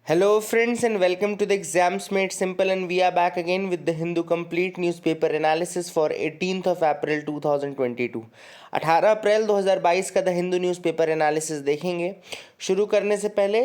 Hello, friends, and welcome to the Exams Made Simple. And we are back again with the Hindu Complete Newspaper Analysis for 18th of April 2022. 18 अप्रैल 2022 का the Hindu newspaper analysis देखेंगे। शुरू करने से पहले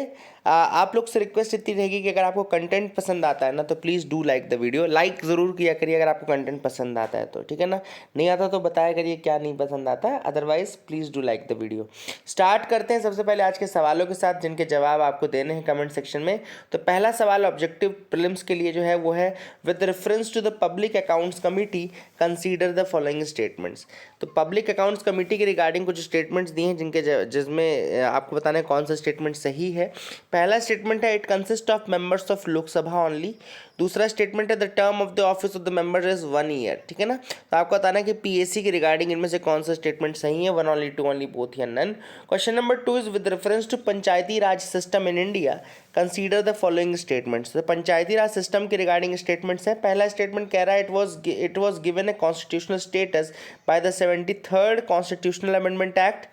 आप लोग से रिक्वेस्ट इतनी रहेगी कि अगर आपको कंटेंट पसंद आता है ना तो please do like the video. Like ज़रूर किया करिए अगर आपको कंटेंट पसंद आता है तो, ठीक है ना। नहीं आता तो बताया करिए क्या नहीं पसंद आता है, otherwise please do like the video. Start करते हैं सबसे पहले आज के सवालों के साथ, जिनके जवाब आपको देने हैं कमेंट सेक्शन में। तो पहला सवाल ऑब्जेक्टिव प्रीलिम्स के लिए जो है वो है, with reference to the public accounts committee consider the following statements. तो पब्लिक अकाउंट्स कमेटी के रिगार्डिंग कुछ स्टेटमेंट्स दिए हैं जिसमें आपको बताना है कौन सा स्टेटमेंट सही है। पहला स्टेटमेंट है, it consist of members of Lok Sabha only. दूसरा स्टेटमेंट है, the term of the office of the member is 1 year. ठीक है ना। तो आपको बताना है कि पीएससी के रिगार्डिंग इनमें से कौन सा स्टेटमेंट सही है, 1 ओनली, 2 ओनली, बोथ या none. Question number 2 is with reference to Panchayati Raj system in India consider the following statements. तो पंचायती राज सिस्टम के रिगार्डिंग स्टेटमेंट्स है। पहला स्टेटमेंट कह रहा है, it was given a constitutional status by the 73rd constitutional amendment act.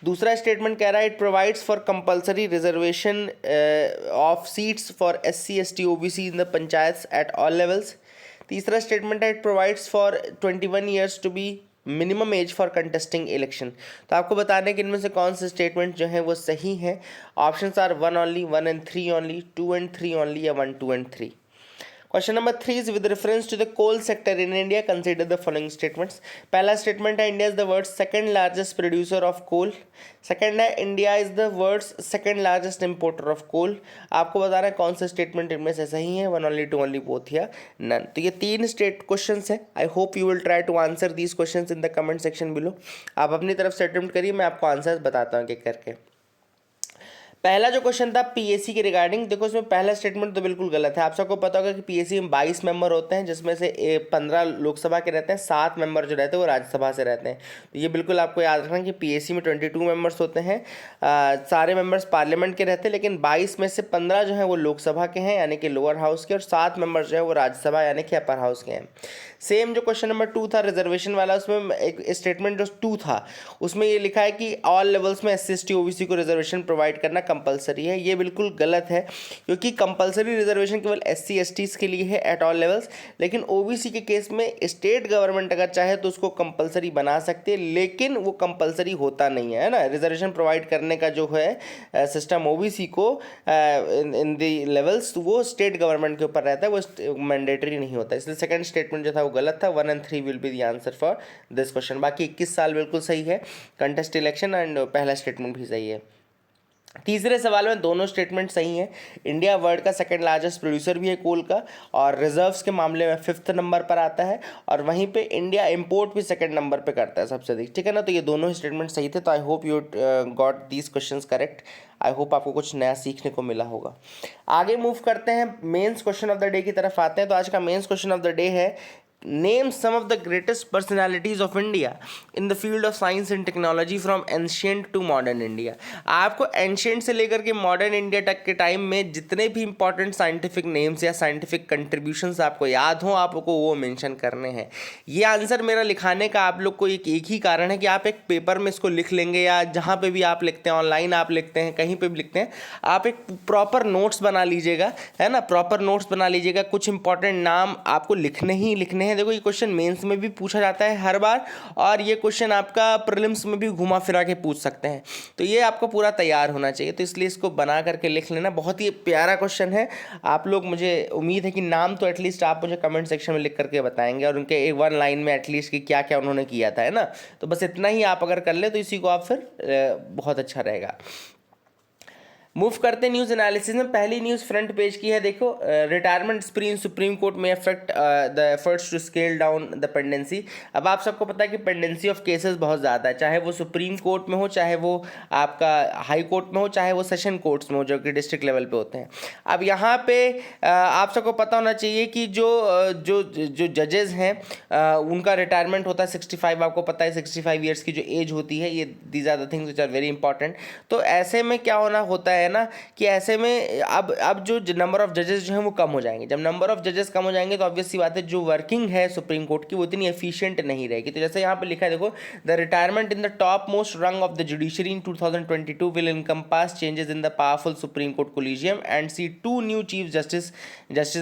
दूसरा statement कह रहा है, it provides for compulsory reservation of seats for SC ST OBC in the panchayat eight all levels. तीसरा स्टेटमेंट है, it provides for 21 years to be minimum age for contesting election. तो आपको बताने कि इनमें से कौन से स्टेटमेंट जो हैं वो सही हैं। Options are 1 only, 1 and 3 only, 2 and 3 only या 1, 2 and 3। Question number 3 is with reference to the coal sector in India consider the following statements. पहला स्टेटमेंट है, India is the world second largest producer of coal. Second है, India is the world's second largest importer of coal. आपको बताना है कौन सा statement इनमें से सही है, 1 ओनली, 2 ओनली, बोथ या नन। तो ये 3 स्टेट क्वेश्चंस है। I hope you will try to answer these questions in the comment section below. आप अपनी तरफ से अटेम्प्ट करिए, मैं आपको आंसर बताता हूँ कि करके। पहला जो क्वेश्चन था पीएससी के रिगार्डिंग, देखो इसमें पहला स्टेटमेंट तो बिल्कुल गलत है। आप सबको पता होगा कि पीएससी में 22 मेंबर होते हैं, जिसमें से 15 लोकसभा के रहते हैं, 7 मेंबर जो रहते हैं वो राज्यसभा से रहते हैं। तो ये बिल्कुल आपको याद रखना कि पीएससी में 22 मेंबर्स होते हैं, सारे मेंबर्स पार्लियामेंट के रहते हैं, लेकिन 22 में से 15 जो हैं वो लोकसभा के हैं यानी कि लोअर हाउस के, और 7 मेंबर्स जो है वो राज्यसभा यानी कि अपर हाउस के हैं। सेम जो क्वेश्चन नंबर 2 था रिजर्वेशन वाला, उसमें एक स्टेटमेंट जो 2 था उसमें ये लिखा है कि ऑल लेवल्स में SC ST OBC को रिजर्वेशन प्रोवाइड करना कंपलसरी है। ये बिल्कुल गलत है, क्योंकि कंपलसरी रिजर्वेशन केवल SC STs के लिए है एट ऑल लेवल्स, लेकिन OBC के केस में स्टेट गवर्नमेंट अगर चाहे तो उसको कंपलसरी बना सकती है, लेकिन वो कंपलसरी होता नहीं है ना। रिजर्वेशन प्रोवाइड करने का जो है सिस्टम OBC को इन दी लेवल्स, वो स्टेट गवर्नमेंट के ऊपर रहता है, वो मैंडेटरी नहीं होता। इसलिए सेकंड स्टेटमेंट जो था वो गलत था। 1 and 3 will be the answer for this question. बाकी 21 साल बिल्कुल सही है, कंटेस्ट इलेक्शन एंड पहला स्टेटमेंट भी सही है। तीसरे सवाल में दोनों स्टेटमेंट सही हैं। इंडिया वर्ल्ड का सेकंड लार्जेस्ट प्रोड्यूसर भी है कोल का, और रिजर्व्स के मामले में 5th नंबर पर आता है, और वहीं पे इंडिया इंपोर्ट भी सेकंड नंबर पे करता है सबसे अधिक। ठीक है ना। तो ये दोनों स्टेटमेंट सही थे। तो आई hope you got these questions correct. I hope आपको कुछ नया सीखने को मिला होगा। आगे मूव करते हैं, mains question of the day की तरफ आते हैं। तो आज का mains question of the day है, name some of the greatest personalities of India in the field of science and technology from ancient to modern India. आपको एंशियंट से लेकर के मॉडर्न इंडिया तक के टाइम में जितने भी इंपॉर्टेंट साइंटिफिक नेम्स या साइंटिफिक कंट्रीब्यूशंस आपको याद हों, आपको वो मेंशन करने हैं। ये आंसर मेरा लिखाने का आप लोग को एक ही कारण है कि आप एक पेपर में इसको लिख लेंगे, या जहाँ पे भी आप लिखते हैं, ऑनलाइन आप लिखते हैं, कहीं पे भी लिखते हैं, आप एक प्रॉपर नोट्स बना लीजिएगा, है ना। प्रॉपर नोट्स बना लीजिएगा, कुछ इंपॉर्टेंट नाम आपको लिखने हैं। देखो ये क्वेश्चन मेंस में भी पूछा जाता है हर बार, और ये क्वेश्चन आपका प्रीलिम्स में भी घुमा फिरा के पूछ सकते हैं। तो ये आपको पूरा तैयार होना चाहिए, तो इसलिए इसको बना करके लिख लेना। बहुत ही प्यारा क्वेश्चन है। आप लोग, मुझे उम्मीद है कि नाम तो एटलीस्ट आप मुझे कमेंट सेक्शन में लिख करके बताएंगे, और उनके एक 1 लाइन में एटलीस्ट कि क्या क्या उन्होंने किया था, है ना। तो बस इतना ही आप अगर कर ले तो इसी को आप फिर बहुत अच्छा रहेगा। मूव करते न्यूज़ एनालिसिस में। पहली न्यूज़ फ्रंट पेज की है, देखो, retirement spree in supreme court में affect the efforts to scale down the pendency. अब आप सबको पता है कि पेंडेंसी ऑफ केसेस बहुत ज़्यादा है, चाहे वो सुप्रीम कोर्ट में हो, चाहे वो आपका हाई कोर्ट में हो, चाहे वो सेशन कोर्ट्स में हो, जो कि डिस्ट्रिक्ट लेवल पे होते हैं। अब यहाँ पे आप सबको पता होना चाहिए कि जो जो जो जजेस हैं उनका रिटायरमेंट होता है 65। आपको पता है 65 ईयर्स की जो एज होती है, ये these are the things which are very important. तो ऐसे में क्या होना होता है है ना कि ऐसे में अब जो नंबर ऑफ जजेस जो हैं वो कम हो जाएंगे। जब नंबर ऑफ जजेस कम हो जाएंगे तो ऑब्वियस सी बात है जो वर्किंग है सुप्रीम कोर्ट की वो इतनी एफिशिएंट नहीं रहेगी। तो जैसे यहाँ पे लिखा है देखो, the retirement in the top most rung of the judiciary in 2022 will encompass changes in the powerful supreme court collegium and see 2 new chief justice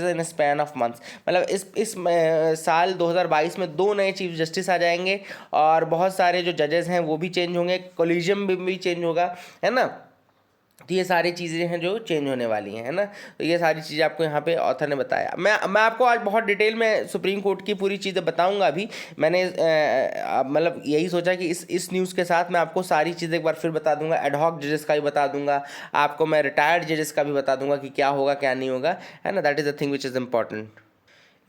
in span of months. मतलब इस साल 2022 में 2 नए चीफ जस्टिस आ जाएंगे और बहुत सारे जो जजेस हैं वो भी चेंज होंगे, कोलिजियम भी चेंज होगा, है ना। तो ये सारी चीज़ें हैं जो चेंज होने वाली हैं, है ना। तो ये सारी चीज़ें आपको यहाँ पे ऑथर ने बताया। मैं आपको आज बहुत डिटेल में सुप्रीम कोर्ट की पूरी चीज़ें बताऊंगा। अभी मैंने मतलब यही सोचा कि इस न्यूज़ के साथ मैं आपको सारी चीज़ें एक बार फिर बता दूंगा। एडहॉक जजेस का भी बता दूंगा आपको, मैं रिटायर्ड जजेस का भी बता दूंगा कि क्या होगा क्या नहीं होगा, है ना। That is the thing which is important.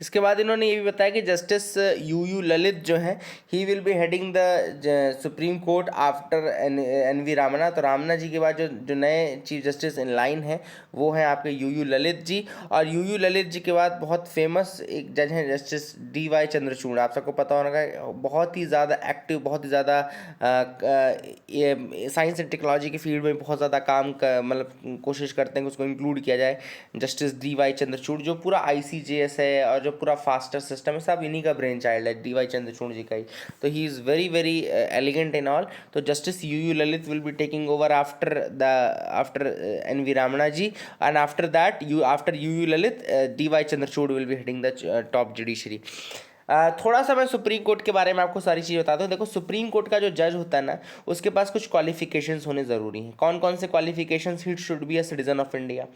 इसके बाद इन्होंने ये भी बताया कि जस्टिस यू ललित जो हैं he will be heading the supreme court after N V Ramana. तो रामना जी के बाद जो नए चीफ जस्टिस इन लाइन हैं वो हैं आपके यू ललित जी। और यू ललित जी के बाद बहुत फेमस एक जज हैं जस्टिस DY चंद्रचूड़। आप सबको पता होगा, बहुत ही ज़्यादा एक्टिव, बहुत ही ज़्यादा साइंस एंड टेक्नोलॉजी की फील्ड में बहुत ज़्यादा काम मतलब कोशिश करते हैं कि उसको इंक्लूड किया जाए। जस्टिस DY चंद्रचूड़ जो पूरा ICJS है और जो पूरा फास्टर सिस्टम है सब इन्हीं का ब्रेन चाइल्ड है, DY चंद्रचूड़ जी का ही। तो he is very very elegant in all. तो justice U Lalit will be taking over after NV Ramana ji and after U Lalit DY Chandrachud will be heading the top judiciary. थोड़ा सा मैं सुप्रीम कोर्ट के बारे में आपको सारी चीज़ बताता हूँ। देखो, सुप्रीम कोर्ट का जो जज होता है ना उसके पास कुछ क्वालिफिकेशंस होने ज़रूरी हैं। कौन कौन से qualifications? He should be a citizen of India,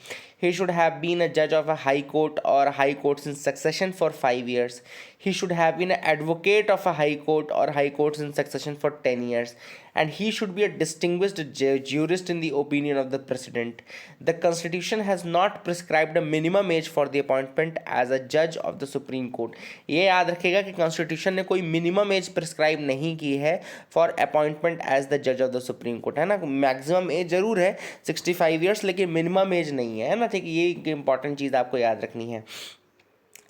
he should have been a जज ऑफ अ हाई कोर्ट और high courts in succession for 5 years, he should have been an advocate of a high court or high courts in succession for 10 years, and he should be a distinguished jurist in the opinion of the president. The constitution has not prescribed a minimum age for the appointment as a judge of the supreme court. ये याद रखिएगा कि constitution ने कोई minimum age prescribe नहीं की है for appointment as the जज ऑफ द सुप्रीम कोर्ट, है ना। मैक्सिमम एज जरूर है 65 years, लेकिन मिनिमम एज नहीं है ना, ठीक है। ये इंपॉर्टेंट चीज़ आपको याद रखनी है।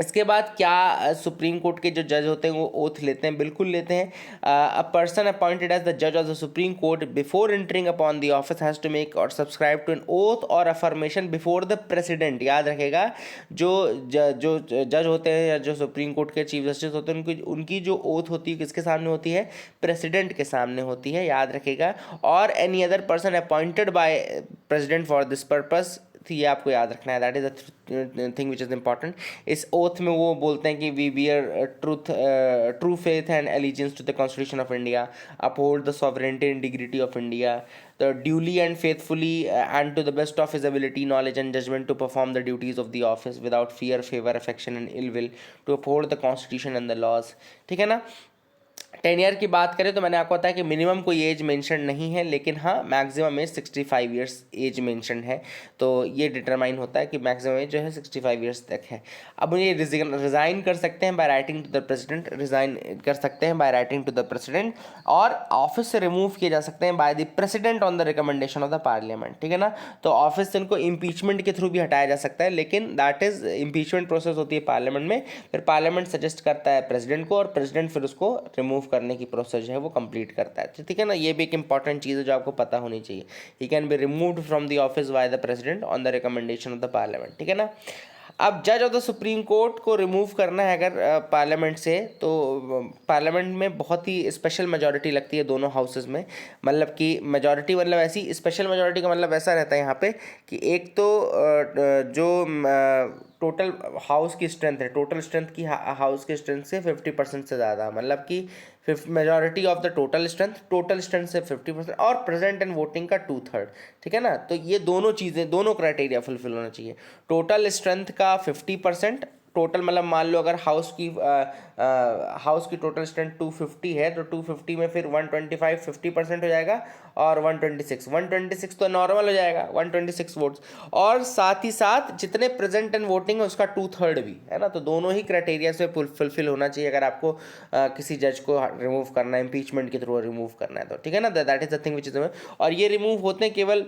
इसके बाद क्या सुप्रीम कोर्ट के जो जज होते हैं वो ओथ लेते हैं? बिल्कुल लेते हैं। A person appointed as the जज of the supreme court before entering upon the office has to make or subscribe to an oath or affirmation before the president. याद रखेगा, जो जज होते हैं या जो सुप्रीम कोर्ट के चीफ जस्टिस होते हैं उनकी जो ओथ होती है किसके सामने होती है? प्रेसिडेंट के सामने होती है, याद रखेगा। और any other person appointed by president for this purpose, ये आपको याद रखना है। That is the thing which is important. इस ओथ में वो बोलते हैं कि we bear true faith and allegiance to the constitution of India, uphold the sovereignty and dignity of India, the duly and faithfully and to the best of his ability, knowledge and judgement to perform the duties of the office without fear, favour, affection and ill will, to uphold the constitution and the laws. ठीक है ना। 10 year की बात करें तो मैंने आपको बताया कि मिनिमम कोई एज मेंशन नहीं है, लेकिन हाँ maximum age 65 years age mention है। तो ये डिटरमाइन होता है कि मैक्सिमम एज जो है 65 years तक है। अब ये रिज़ाइन कर सकते हैं by writing to the president, resign कर सकते हैं by writing to the president, और ऑफिस से रिमूव किए जा सकते हैं by the president on the recommendation of the parliament. ठीक है ना। तो ऑफिस से इनको इम्पीचमेंट के थ्रू भी हटाया जा सकता है, लेकिन दैट इज इम्पीचमेंट प्रोसेस होती है पार्लियामेंट में, फिर पार्लियामेंट सजेस्ट करता है प्रेसिडेंट को और प्रेसिडेंट फिर उसको रिमूव करने की प्रोसेस जो है वो कंप्लीट करता है। ठीक है ना। ये भी एक इंपॉर्टेंट चीज़ है जो आपको पता होनी चाहिए। ही can be removed from the office by the president on the recommendation of the parliament. ठीक है ना। अब जज ऑफ द सुप्रीम कोर्ट को रिमूव करना है अगर पार्लियामेंट से, तो पार्लियामेंट में बहुत ही स्पेशल मेजॉरिटी लगती है दोनों हाउसेस में। मतलब कि मेजॉरिटी मतलब ऐसी स्पेशल मेजॉरिटी का मतलब ऐसा रहता है यहाँ पे कि एक तो जो टोटल हाउस की स्ट्रेंथ है, टोटल स्ट्रेंथ की हाउस की स्ट्रेंथ से 50% से ज़्यादा, मतलब कि majority of the total strength से 50%, और प्रेजेंट एंड वोटिंग का 2/3। ठीक है ना। तो ये दोनों चीज़ें, दोनों क्राइटेरिया फुलफिल होना चाहिए। टोटल स्ट्रेंथ का 50%, टोटल मतलब मान लो अगर हाउस की टोटल स्ट्रेंथ 250 है तो 250 में फिर 125 50% हो जाएगा, और 126 तो नॉर्मल हो जाएगा 126 वोट्स, और साथ ही साथ जितने प्रेजेंट एंड वोटिंग है उसका 2/3 भी, है ना। तो दोनों ही क्राइटेरिया से फुलफिल होना चाहिए अगर आपको किसी जज को रिमूव करना है, इम्पीचमेंट के थ्रू रिमूव करना है तो। ठीक है ना। That is the thing which is, और ये रिमूव होते हैं केवल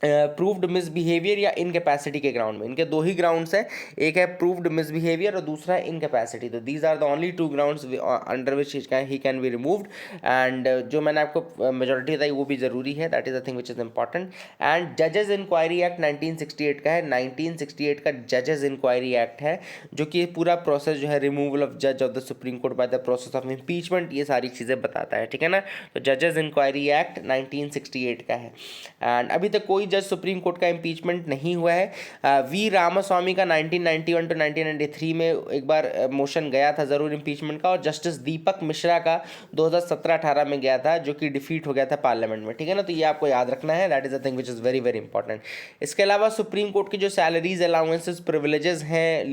प्रूव्ड मिसबिहेवियर या इनकेपेसिटी के ग्राउंड में। इनके दो ही ग्राउंड्स हैं, एक है प्रूव्ड मिसबिहेवियर और दूसरा है इनकेपेसिटी। तो these are the only two grounds under which he can be removed. And जो मैंने आपको मेजोरिटी बताई वो भी ज़रूरी है, that is the thing which is important. And जजेस इंक्वायरी एक्ट 1968 का है, 1968 का जजेस इंक्वायरी एक्ट है, जो कि पूरा प्रोसेस जो है रिमूवल ऑफ जज of the supreme court by the process of impeachment, ये सारी चीज़ें बताता है, ठीक है ना। तो जजेस इंक्वायरी एक्ट 1968 का है। एंड अभी तक कोई जज सुप्रीम कोर्ट का इम्पीचमेंट नहीं हुआ है। वी रामास्वामी का 1991 टू 1993 में एक बार मोशन गया था ज़रूर इम्पीचमेंट का, और जस्टिस दीपक मिश्रा का 2017-18 में गया था, जो कि डिफीट हो गया था पार्लियामेंट में, ठीक है ना। तो ये आपको याद रखना है, that is the thing which is very very important. इसके अलावा सुप्रीम कोर्ट की जो सैलरीज अलाउंसेस प्रिविलेजेस हैं,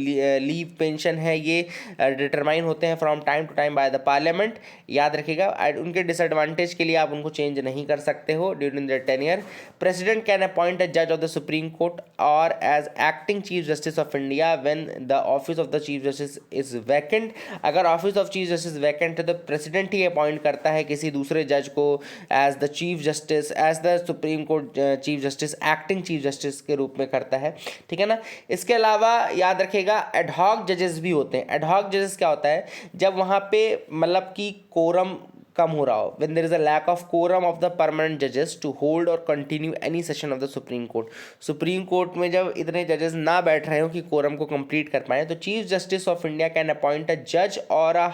लीव पेंशन है, ये डिटरमाइन होते हैं from time to time by the parliament, याद रखिएगा। उनके डिसएडवांटेज के लिए आप उनको चेंज नहीं कर सकते हो during the tenure. President can appoint a जज of the supreme court or as acting chief justice of India when the office of the chief justice is vacant. अगर office of chief justice vacant है तो president ही appoint करता है किसी दूसरे जज को as the chief justice, as the supreme court chief justice, acting chief justice के रूप में करता है, ठीक है ना। इसके अलावा याद रखिएगा एडहॉक जजेस भी होते हैं। एडहॉक जजेस क्या होता है, जब वहाँ पे मतलब कि कोरम कम हो रहा हो, when there is a lack of quorum of the permanent judges to hold or continue any session of the Supreme Court। Supreme court में जब इतने जजेस ना बैठ रहे हो कि कोरम को कंप्लीट कर पाए, तो chief justice of India can appoint a जज और अ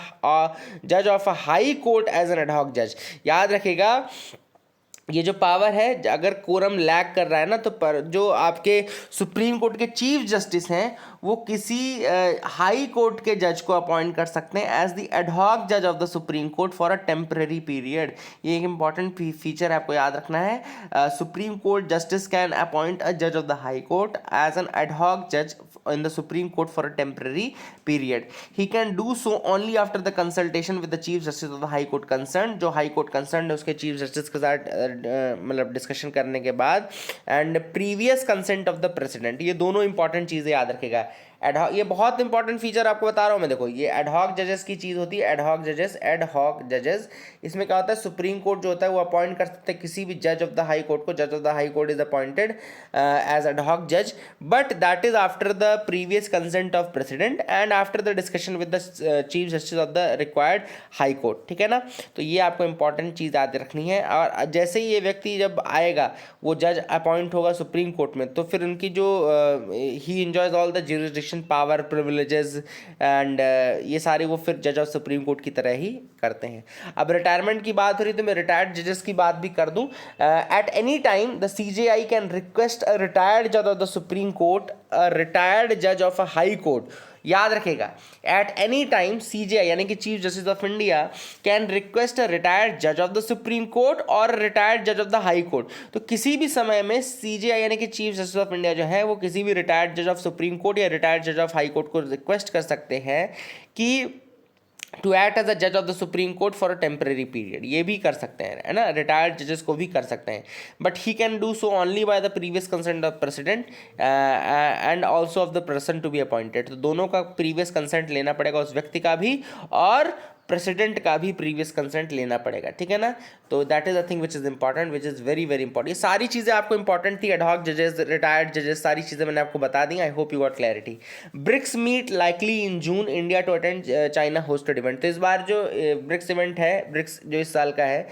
जज of a high court as an ad hoc जज। याद रखिएगा ये जो पावर है, अगर कोरम लैग कर रहा है ना, तो पर जो आपके सुप्रीम कोर्ट के चीफ जस्टिस हैं वो किसी हाई कोर्ट के जज को अपॉइंट कर सकते हैं एज द एडहॉक जज of the supreme court for a temporary period. ये एक इंपॉर्टेंट फीचर आपको याद रखना है। Supreme court justice can appoint a जज of the high court as an ad hoc जज in the Supreme Court for a temporary period. He can do so only after the consultation with the Chief Justice of the High Court concerned। जो High Court concerned है उसके Chief Justice के साथ मतलब discussion करने के बाद, and previous consent of the president. ये दोनों इंपॉर्टेंट चीज़ें याद रखेगा। एडहॉक, ये बहुत इंपॉर्टेंट फीचर आपको बता रहा हूँ मैं। देखो ये एडहॉक जजेस की चीज़ होती है, एडहॉक जजेस, एडहॉक जजेस। इसमें क्या होता है, सुप्रीम कोर्ट जो होता है वो अपॉइंट कर सकते हैं किसी भी जज ऑफ द हाई कोर्ट को। जज of the high court is appointed as ad hoc जज, but that is after the previous consent of president and after the discussion with the chief justice of the required high court, ठीक है ना। तो ये आपको important चीज़ याद रखनी है। और जैसे ही ये व्यक्ति जब आएगा, वो जज अपॉइंट होगा सुप्रीम कोर्ट में, तो फिर उनकी जो he enjoys all the jurisdiction power privileges and ये सारे वो फिर जज ऑफ सुप्रीम कोर्ट की तरह ही करते हैं। अब रिटायरमेंट की बात हो रही तो मैं रिटायर्ड जजेस की बात भी कर दूं। At any time the CJI can request a retired जज of the supreme court, a retired जज ऑफ अ हाई कोर्ट। याद रखेगा, एट एनी टाइम CJI यानी कि chief justice of India can request a retired जज of the supreme court और retired जज of the high court. तो किसी भी समय में CJI यानी कि चीफ जस्टिस ऑफ इंडिया जो है वो किसी भी रिटायर्ड जज ऑफ सुप्रीम कोर्ट या रिटायर्ड जज ऑफ हाई कोर्ट को रिक्वेस्ट कर सकते हैं कि टू एक्ट एज अ जज of the supreme court for a temporary period. ये भी कर सकते हैं, है ना, रिटायर्ड जजेस को भी कर सकते हैं, but he can do so only by the previous consent of president and also of the person to be appointed. तो दोनों का प्रीवियस कंसेंट लेना पड़ेगा, उस व्यक्ति का भी और प्रेसिडेंट का भी प्रीवियस कंसेंट लेना पड़ेगा, ठीक है ना। तो that is a thing which is important, which is very very important. ये सारी चीज़ें आपको इंपॉर्टेंट थी, एडहॉक जजेस, रिटायर्ड जजेस, सारी चीज़ें मैंने आपको बता दी। I hope you got clarity. BRICS meet likely in June, India to attend China hosted event. तो इस बार जो ब्रिक्स इवेंट है, ब्रिक्स जो इस साल का है,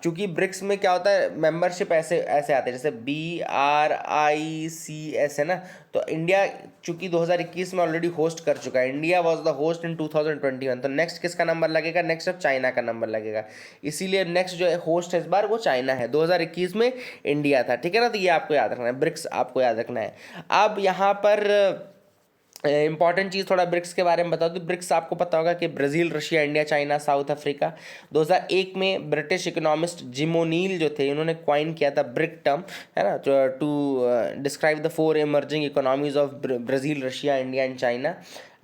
चूँकि ब्रिक्स में क्या होता है, मेंबरशिप ऐसे ऐसे आते हैं जैसे BRICS है ना। तो इंडिया चूँकि 2021 में ऑलरेडी होस्ट कर चुका है, India was the host in 2021। तो नेक्स्ट किसका नंबर लगेगा, नेक्स्ट अब चाइना का नंबर लगेगा, इसीलिए नेक्स्ट जो है होस्ट है इस बार वो चाइना है। 2021 में इंडिया था, ठीक है ना। तो ये आपको याद रखना है, ब्रिक्स आपको याद रखना है। अब यहाँ पर इंपॉर्टेंट चीज़ थोड़ा ब्रिक्स के बारे में बता दूँ। ब्रिक्स आपको पता होगा कि Brazil, Russia, India, China, south Africa. 2001 में ब्रिटिश इकोनॉमिस्ट जिम ओनील जो थे, उन्होंने क्वाइन किया था ब्रिक टर्म, है ना, to describe the 4 emerging economies of Brazil, Russia, India and China.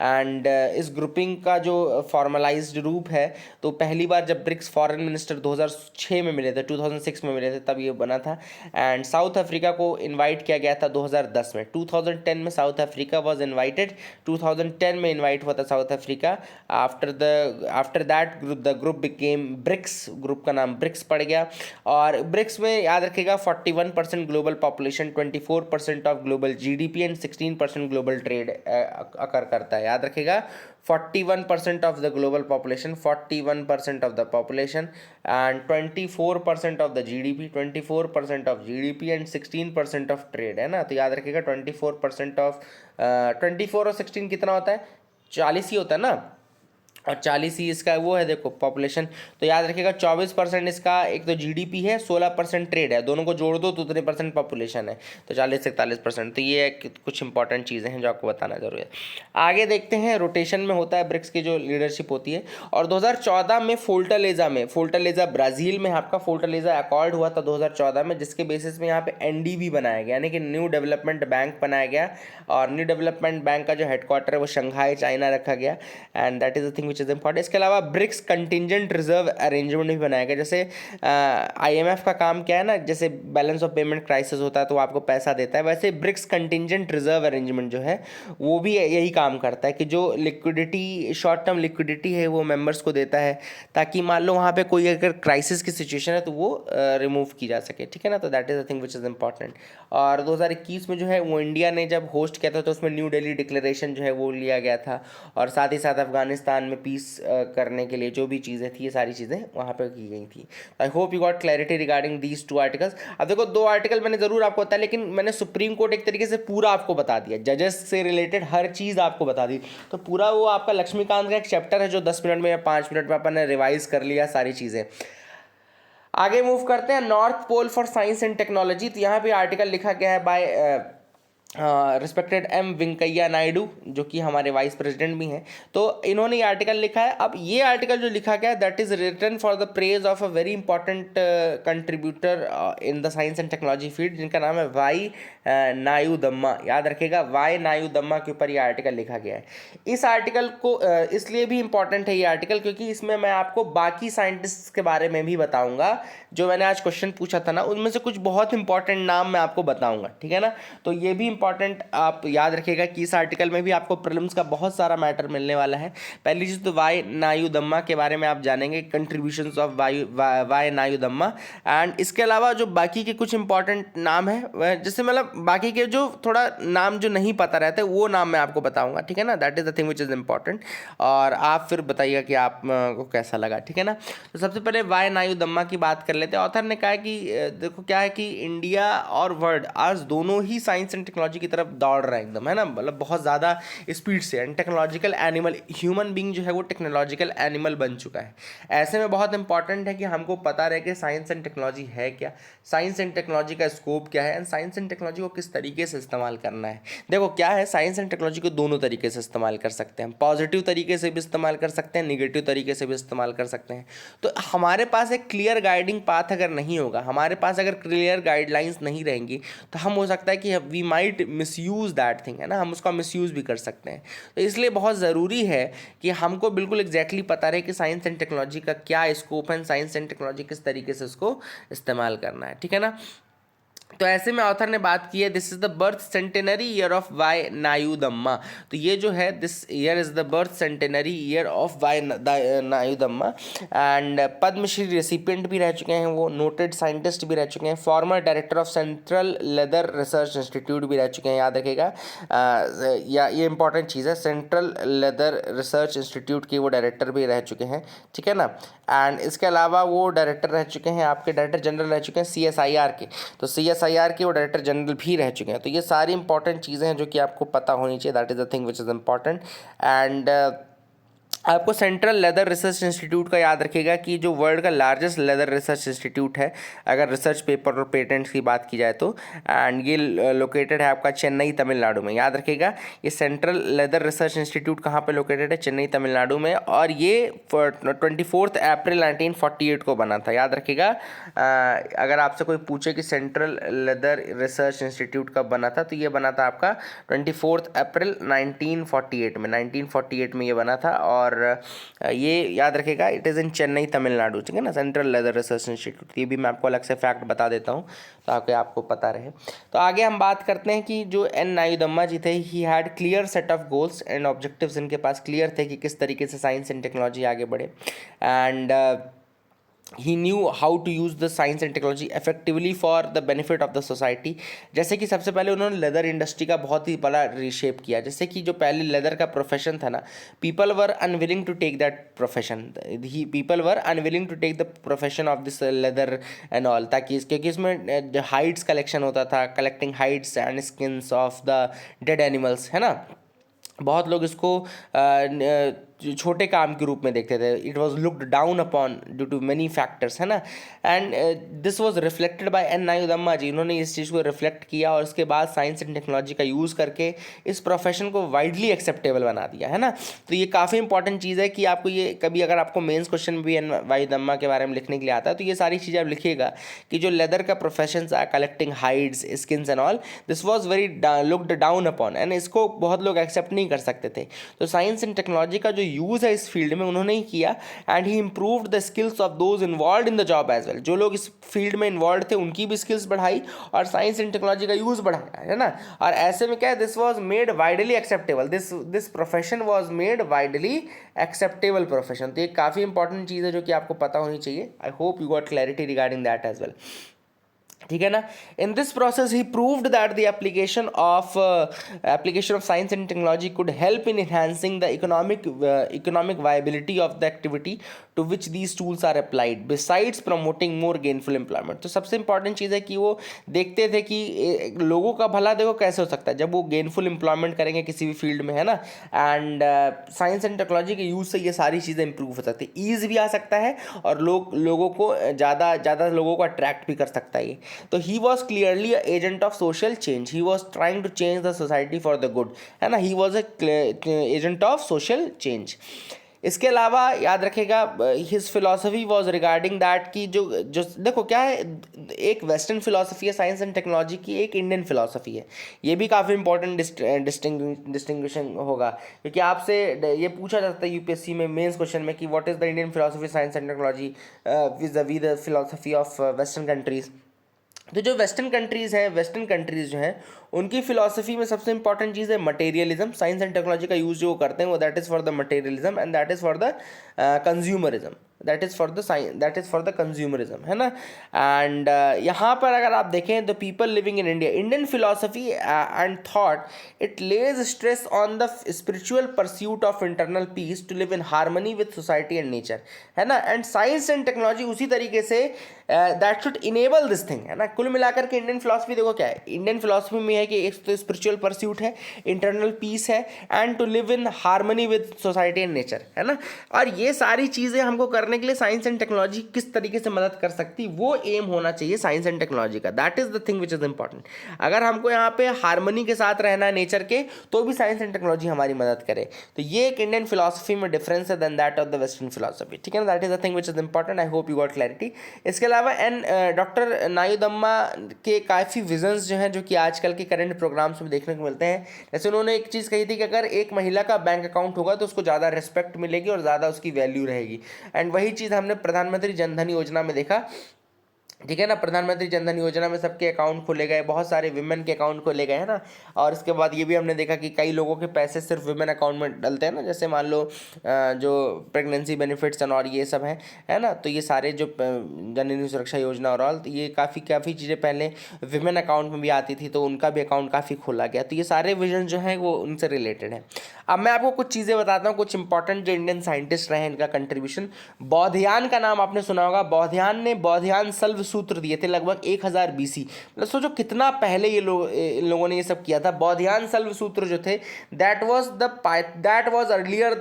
And इस ग्रुपिंग का जो फॉर्मलाइज्ड रूप है, तो पहली बार जब ब्रिक्स फॉरेन मिनिस्टर 2006 में मिले थे, 2006 में मिले थे, तब ये बना था। एंड साउथ अफ्रीका को इनवाइट किया गया था 2010 में। 2010 में साउथ अफ्रीका वाज इनवाइटेड, 2010 में इनवाइट हुआ था South Africa. After that the group became BRICS, group का नाम ब्रिक्स पड़ गया। और ब्रिक्स में याद रखिएगा 41% global population, 24% of global GDP and 16% global trade occur करता है। याद रखिएगा 41% of the global population, 41% of the population and 24% of the GDP, 24% of GDP and 16% of trade, है ना। तो याद रखिएगा 24% ऑफ 24 और 16 कितना होता है, 40 ही होता है ना। और 40 ही इसका वो है, देखो पॉपुलेशन। तो याद रखिएगा 24% इसका एक तो जीडीपी है, 16% ट्रेड है, दोनों को जोड़ दो तो उतने परसेंट पॉपुलेशन है, तो 40 से 41%। तो ये कुछ इंपॉर्टेंट चीज़ें हैं जो आपको बताना जरूरी है। आगे देखते हैं, रोटेशन में होता है ब्रिक्स की जो लीडरशिप होती है। और 2014 में फोर्टालेजा ब्राज़ील में आपका फोर्टालेजा अकॉर्ड हुआ था 2014 में, जिसके बेसिस में यहाँ पे एनडीबी बनाया गया, यानी कि न्यू डेवलपमेंट बैंक बनाया गया। और न्यू डेवलपमेंट बैंक का जो हेडक्वार्टर है वो शंघाई चाइना रखा गया। And that is the thing which is important. इसके अलावा ब्रिक्स कंटिजेंट रिजर्व अरेंजमेंट भी बनाया गया। जैसे आईएमएफ का काम क्या है ना, जैसे बैलेंस ऑफ पेमेंट क्राइसिस होता है तो आपको पैसा देता है, वैसे ब्रिक्स कंटिजेंट रिजर्व अरेंजमेंट जो है वो भी यही काम करता है कि जो लिक्विडिटी, शॉर्ट टर्म लिक्विडिटी है वो मेंबर्स को देता है, ताकि मान लो वहाँ पे कोई अगर क्राइसिस की सिचुएशन है तो वो रिमूव की जा सके, ठीक है ना। तो that is the thing which is important. और 2021 में जो है वो इंडिया ने जब होस्ट किया था तो उसमें न्यू दिल्ली डिक्लेरेशन जो है वो लिया गया था। और साथ ही साथ अफगानिस्तान में पीस करने के लिए जो भी चीज़ें थी, ये सारी चीज़ें वहाँ पर की गई थी। आई hope you got clarity regarding these 2 articles. अब देखो 2 आर्टिकल मैंने ज़रूर आपको बताया, लेकिन मैंने सुप्रीम कोर्ट एक तरीके से पूरा आपको बता दिया, जजेस से रिलेटेड हर चीज़ आपको बता दी। तो पूरा वो आपका लक्ष्मीकांत का एक चैप्टर है जो 10 मिनट में या 5 मिनट में अपन ने रिवाइज कर लिया सारी चीज़ें। आगे मूव करते हैं, north pole for science and technology. तो यहाँ पे आर्टिकल लिखा गया है by respected M Venkaiah Naidu, जो कि हमारे वाइस प्रेसिडेंट भी हैं। तो इन्होंने ये आर्टिकल लिखा है। अब ये आर्टिकल जो लिखा गया है that is written for the praise of a very important contributor in the science and technology field, जिनका नाम है वाई नायुदम्मा। याद रखिएगा वाई नायुदम्मा के ऊपर ये आर्टिकल लिखा गया है। इस आर्टिकल को इसलिए भी इंपॉर्टेंट है ये आर्टिकल क्योंकि इसमें मैं आपको बाकी साइंटिस्ट के बारे में भी बताऊंगा। जो मैंने आज क्वेश्चन पूछा था ना, उनमें से कुछ बहुत इंपॉर्टेंट नाम मैं आपको बताऊंगा, ठीक है ना। तो ये भी इंपॉर्टेंट आप याद रखिएगा कि इस आर्टिकल में भी आपको प्रीलिम्स का बहुत सारा मैटर मिलने वाला है। पहली चीज़ तो वाई नायुदम्मा के बारे में आप जानेंगे, contributions of Y Nayudamma. And इसके अलावा जो बाकी के कुछ इंपॉर्टेंट नाम है, जैसे मतलब बाकी के जो थोड़ा नाम जो नहीं पता रहते वो नाम मैं आपको बताऊंगा, ठीक है ना। That is the thing which is important. और आप फिर बताइएगा कि आप को कैसा लगा, ठीक है ना। तो सबसे पहले वाई नायुदम्मा की बात कर लेते हैं। ऑथर ने कहा कि देखो क्या है कि इंडिया और वर्ल्ड आज दोनों ही साइंस एंड टेक्नोलॉजी की तरफ दौड़ रहा है एकदम, है ना, मतलब बहुत ज़्यादा स्पीड से। And technological animal, human being जो है वो टेक्नोलॉजिकल एनिमल बन चुका है। ऐसे में बहुत इंपॉर्टेंट है कि हमको पता रहे कि साइंस एंड टेक्नोलॉजी है क्या, साइंस एंड टेक्नोलॉजी का स्कोप क्या है, एंड साइंस एंड टेक्नोलॉजी को किस तरीके से इस्तेमाल करना है। देखो क्या है, साइंस एंड टेक्नोलॉजी को दोनों तरीके से इस्तेमाल कर सकते हैं, पॉजिटिव तरीके से भी इस्तेमाल कर सकते हैं, निगेटिव तरीके से भी इस्तेमाल कर सकते हैं। तो हमारे पास एक क्लियर गाइडिंग पाथ अगर नहीं होगा, हमारे पास अगर क्लियर गाइडलाइंस नहीं रहेंगी, तो हम हो सकता है कि we might misuse that thing, है ना, हम उसका मिसयूज़ भी कर सकते हैं। तो इसलिए बहुत ज़रूरी है कि हमको बिल्कुल एग्जैक्टली पता रहे कि साइंस एंड टेक्नोलॉजी का क्या स्कोप है, साइंस एंड टेक्नोलॉजी किस तरीके से उसको इस्तेमाल करना है, ठीक है ना। तो ऐसे में ऑथर ने बात की है, this is the birth centenary year of Y Nayudamma. तो ये जो है, this year is the birth centenary year of Y Nayudamma. And Padmashri recipient भी रह चुके हैं वो, नोटेड साइंटिस्ट भी रह चुके हैं, farmer director of central leather research institute भी रह चुके हैं। याद रखिएगा या ये इंपॉर्टेंट चीज़ है, सेंट्रल लेदर रिसर्च इंस्टीट्यूट के वो डायरेक्टर भी रह चुके हैं, ठीक है ना। एंड इसके अलावा वो डायरेक्टर रह चुके हैं, आपके डायरेक्टर जनरल रह चुके हैं CSIR के, तो CSIR के वो डायरेक्टर जनरल भी रह चुके हैं। तो ये सारी इंपॉर्टेंट चीज़ें हैं जो कि आपको पता होनी चाहिए, that is the thing which is important. And आपको सेंट्रल लेदर रिसर्च इंस्टीट्यूट का याद रखिएगा कि जो वर्ल्ड का लार्जेस्ट लेदर रिसर्च इंस्टीट्यूट है अगर रिसर्च पेपर और पेटेंट्स की बात की जाए तो, एंड ये लोकेटेड है आपका चेन्नई तमिलनाडु में। याद रखिएगा ये सेंट्रल लेदर रिसर्च इंस्टीट्यूट कहाँ पे लोकेटेड है, चेन्नई तमिलनाडु में, और ये 24 अप्रैल 1948 को बना था। याद रखिएगा अगर आपसे कोई पूछे कि सेंट्रल लेदर रिसर्च इंस्टीट्यूट कब बना था तो ये बना था आपका 24 अप्रैल 1948 में, 1948 में ये बना था। और ये याद रखेगा it is in Chennai Tamil Nadu, ठीक है ना, सेंट्रल लेदर रिसर्च इंस्टीट्यूट। ये भी मैं आपको अलग से फैक्ट बता देता हूँ ताकि आपको पता रहे। तो आगे हम बात करते हैं कि जो एन नायुदम्मा जी थे, he had clear set of goals and objectives, इनके पास क्लियर थे कि किस तरीके से साइंस एंड टेक्नोलॉजी आगे बढ़े। And he knew how to use the science and technology effectively for the benefit of the society. जैसे कि सबसे पहले उन्होंने लेदर इंडस्ट्री का बहुत ही बड़ा रीशेप किया। जैसे कि जो पहले लेदर का प्रोफेशन था ना, people were unwilling to take that profession, he people were unwilling to take the profession of this leather and all, ताकि क्योंकि इसमें हाइड्स कलेक्शन होता था, collecting hides and skins of the dead animals, है ना। बहुत लोग इसको छोटे काम के रूप में देखते थे। It was looked down upon due to many factors, है ना। And this was reflected by N Nayudamma ji. उन्होंने इस चीज़ को रिफ्लेक्ट किया और उसके बाद साइंस एंड टेक्नोलॉजी का यूज़ करके इस प्रोफेशन को वाइडली एक्सेप्टेबल बना दिया, है ना। तो ये काफ़ी इंपॉर्टेंट चीज़ है कि आपको ये कभी अगर आपको मेंस क्वेश्चन में भी एन नायुदम्मा के बारे में लिखने के लिए आता है तो ये सारी चीज़ें आप लिखिएगा कि जो लेदर का प्रोफेशन है, collecting hides, skins and all, this was very looked down upon, and इसको बहुत लोग एक्सेप्ट नहीं कर सकते थे। तो साइंस एंड टेक्नोलॉजी का जो यूज़ है इस फील्ड में उन्होंने ही किया, and he improved the skills of those involve in the job as well. जो लोग इस फील्ड में इन्वॉल्व थे उनकी भी स्किल्स बढ़ाई और साइंस एंड टेक्नोलॉजी का यूज़ बढ़ाया, है ना। और ऐसे में क्या है, this was made widely acceptable, this profession was made widely acceptable profession. तो ये काफ़ी इंपॉर्टेंट चीज़ है जो कि आपको पता होनी चाहिए। I hope you got clarity regarding that as well, ठीक है ना। In this process he proved that the application of science and technology could help in enhancing the economic viability of the activity to which these tools are applied besides promoting more gainful employment. तो सबसे important चीज़ है कि वो देखते थे कि लोगों का भला देखो कैसे हो सकता है जब वो गेनफुल एम्प्लॉयमेंट करेंगे किसी भी फील्ड में, है ना। एंड साइंस एंड टेक्नोलॉजी के यूज़ से ये सारी चीज़ें इंप्रूव हो सकती है, ईज़ भी आ सकता है और लोगों को ज़्यादा लोगों को अट्रैक्ट भी कर सकता है ये। तो he was clearly agent of social change, he was trying to change the society for the good, है ना। He was agent of social change. इसके अलावा याद रखेगा his philosophy was regarding that कि जो देखो क्या है, एक वेस्टर्न फिलॉसफी है साइंस एंड टेक्नोलॉजी की, एक इंडियन फिलॉसफी है। ये भी काफ़ी इंपॉर्टेंट डिस्टिंग्विशन होगा क्योंकि आपसे ये पूछा जाता है यूपीएससी में मेंस क्वेश्चन में कि what is the Indian philosophy science and technology विज़ the philosophy of western countries. तो जो वेस्टर्न कंट्रीज़ जो हैं उनकी फिलॉसफी में सबसे इंपॉर्टेंट चीज़ है मटेरियलिज्म। साइंस एंड टेक्नोलॉजी का यूज़ जो करते हैं वो that is for the materialism and that is for the consumerism, that is for the consumerism, है ना। एंड यहाँ पर अगर आप देखें the people living in India, Indian philosophy and thought it lays stress on the spiritual pursuit of internal peace to live in harmony with society and nature, है ना। And science and technology उसी तरीके say that should enable this thing, है ना। कुल मिलाकर के Indian philosophy देखो क्या है, इंडियन फिलॉसफी में है कि एक तो स्पिरिचुअल परस्यूट है, इंटरनल पीस है, and to live in harmony with society and nature, है ना। और ये सारी चीज़ें हमको करने के लिए साइंस एंड टेक्नोलॉजी किस तरीके से मदद कर सकती, वो एम होना चाहिए साइंस एंड टेक्नोलॉजी का। That is the thing which is important. अगर हमको यहाँ पे हार्मनी के साथ रहना है नेचर के तो भी साइंस एंड टेक्नोलॉजी हमारी मदद करे। तो ये एक इंडियन फिलॉसफी में डिफरेंस है than that of the western philosophy, ठीक है ना। That is the thing which is important. I hope you got clarity. इसके अलावा डॉक्टर नायुदम्मा के काफ़ी विजन्स जो हैं जो कि आजकल के करंट प्रोग्राम्स में देखने को मिलते हैं। जैसे उन्होंने एक चीज़ कही थी कि अगर एक महिला का बैंक अकाउंट होगा तो उसको ज़्यादा रिस्पेक्ट मिलेगी और ज़्यादा उसकी वैल्यू रहेगी। एंड वही चीज़ हमने प्रधानमंत्री जनधन योजना में देखा, ठीक है ना। प्रधानमंत्री जनधन योजना में सबके अकाउंट खोले गए, बहुत सारे विमेन के अकाउंट खोले गए, है ना। और इसके बाद ये भी हमने देखा कि कई लोगों के पैसे सिर्फ विमेन अकाउंट में डलते हैं ना, जैसे मान लो जो प्रेगनेंसी बेनिफिट्स और ये सब हैं, है ना। तो ये सारे जो जननी सुरक्षा योजना और ऑल, तो ये काफ़ी चीज़ें पहले विमेन अकाउंट में भी आती थी, तो उनका भी अकाउंट काफ़ी खोला गया। तो ये सारे विजन जो हैं वो उनसे रिलेटेड है। अब मैं आपको कुछ चीज़ें बताता हूँ, कुछ इंपॉर्टेंट जो इंडियन साइंटिस्ट रहे हैं इनका कंट्रीब्यूशन। बौधियान का नाम आपने सुना होगा। बौधियान ने बौधियान सल्व सूत्र दिए थे लगभग 1000 BC। मतलब सोचो कितना पहले इन लोगों ने ये सब किया था। बौधियान सल्व सूत्र जो थे दैट वाज अर्लियर,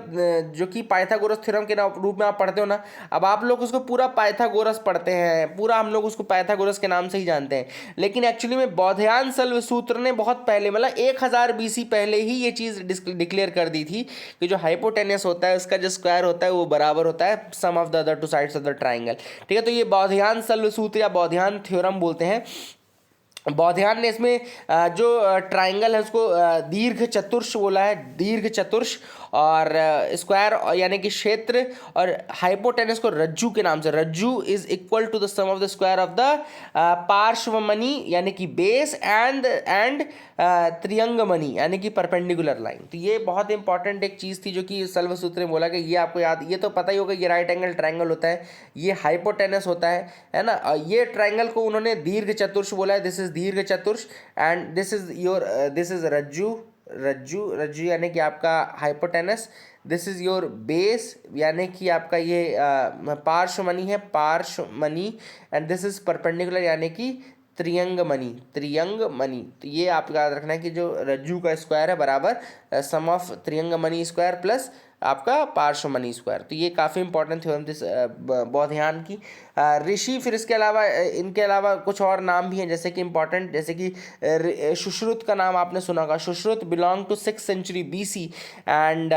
जो कि पाइथागोरस थ्योरम के रूप में आप पढ़ते हो ना। अब आप लोग उसको पूरा पाइथागोरस पढ़ते हैं, पूरा हम लोग उसको पाइथागोरस के नाम से ही जानते हैं, लेकिन एक्चुअली में बौधियान सल्व सूत्र ने बहुत पहले, मतलब 1000 BC पहले ही ये चीज़ डिक्लेयर कर दी थी कि जो हाइपोटेनस होता है उसका जो स्क्वायर होता है वो बराबर होता है sum of the other two sides of the triangle. ठीक है, तो ये बौधियान सल्व सूत्र या बौधियान थ्योरम बोलते हैं। बौधियान ने इसमें जो ट्राइंगल है उसको दीर्घ चतुर्ष बोला है, दीर्घ चतुर्ष, और स्क्वायर यानी कि क्षेत्र, और हाइपोटेनस को रज्जू के नाम से। Rajju is equal to the sum of the square of the parshvamani यानी कि बेस एंड त्रियंगमणि यानी कि परपेंडिकुलर लाइन। तो ये बहुत इंपॉर्टेंट एक चीज़ थी जो कि सल्व सूत्र ने बोला कि ये आपको याद, ये तो पता ही होगा, ये राइट एंगल ट्राइंगल होता है, ये हाइपोटेनस होता है ना। ये ट्राइंगल को उन्होंने दीर्घ चतुर्ष बोला है, दिस इज दीर्घ चतुर्ष, एंड दिस इज रज्जू यानी कि आपका hypotenuse, this is your base यानी कि आपका ये पार्श्वमणि है, पार्श्वमणि, एंड दिस इज परपेंडिकुलर यानी कि त्रियंगमणि। तो ये आप याद रखना है कि जो रज्जू का स्क्वायर है बराबर सम ऑफ त्रियंगमणि स्क्वायर प्लस आपका पार्श्वमणि स्क्वायर। तो ये काफ़ी इंपॉर्टेंट थ्योरम थी बौधियान की। ऋषि, फिर इसके अलावा इनके अलावा कुछ और नाम भी हैं जैसे कि इंपॉर्टेंट, जैसे कि सुश्रुत का नाम आपने सुना होगा। Sushruta belong to 6th century BC and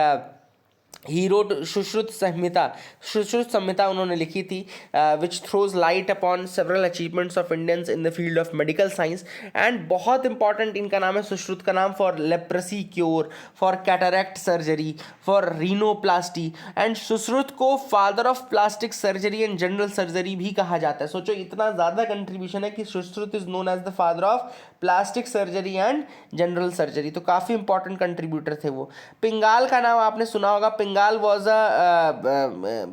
he wrote Sushruta Samhita उन्होंने लिखी थी, which throws light upon several achievements of Indians in the field of medical science. And बहुत इंपॉर्टेंट इनका नाम है सुश्रुत का नाम for leprosy cure, for cataract surgery, for rhinoplasty, and Sushruta को father of plastic surgery and general surgery भी कहा जाता है। सोचो इतना ज़्यादा कंट्रीब्यूशन है कि Sushruta is known as the father of plastic surgery and general surgery. तो काफ़ी इंपॉर्टेंट कंट्रीब्यूटर थे वो। पिंगाल का नाम आपने सुना होगा। Pingala was a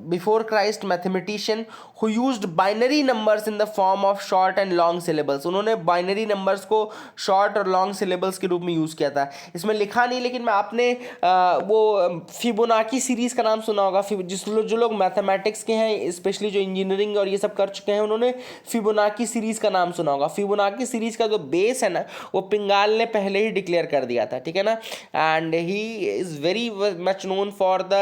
before Christ mathematician who used binary numbers in the form of short and long syllables. उन्होंने बाइनरी नंबर्स को शॉर्ट और लॉन्ग सिलेबल्स के रूप में यूज़ किया था। इसमें लिखा नहीं, लेकिन मैं आपने वो फिबोनाची सीरीज़ का नाम सुना होगा। जो लोग मैथमेटिक्स के हैं, स्पेशली जो इंजीनियरिंग और ये सब कर चुके हैं, उन्होंने फिबोनाची सीरीज़ का नाम सुना होगा। फिबोनाची सीरीज़ का जो बेस है ना वो पिंगाल ने पहले ही डिक्लेयर कर दिया था, ठीक है ना। And he is very much known for the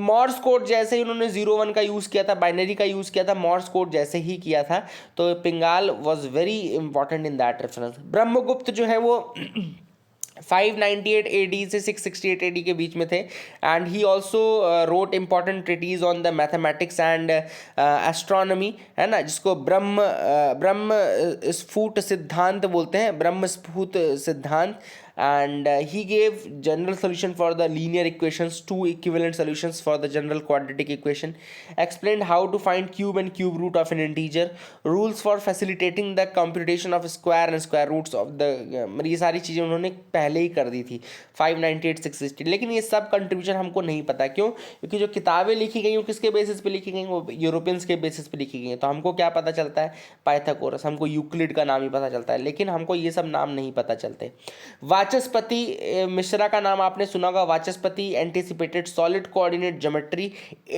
Moore's code. जैसे ही उन्होंने 01 का यूज़ किया था, बाइनरी का यूज़ किया था, मॉर्स कोड जैसे ही किया था, तो Pingala was very important in that reference. Brahmagupta जो है वो 598 AD से 668 AD के बीच में थे, and he also wrote important treatises on the mathematics and astronomy, है ना, जिसको ब्रह्म स्फुट सिद्धांत बोलते हैं, ब्रह्म स्फुट सिद्धांत। And he gave general solution for the linear equations, two equivalent solutions for the general quadratic equation, explained how to find cube and cube root of an integer, rules for facilitating the computation of square and square roots of the ये सारी चीज़ें उन्होंने पहले ही कर दी थी 598 660। लेकिन ये सब कंट्रीब्यूशन हमको नहीं पता, क्यों? क्योंकि जो किताबें लिखी गई वो किसके बेसिस पे लिखी गई, वो यूरोपियंस के बेसिस पे लिखी गई हैं। तो हमको क्या पता चलता है? पाइथागोरस, हमको यूक्लिड का नाम ही पता चलता है, लेकिन हमको ये सब नाम नहीं पता चलते। वाचस्पति मिश्रा का नाम आपने सुना होगा। Vachaspati anticipated solid coordinate geometry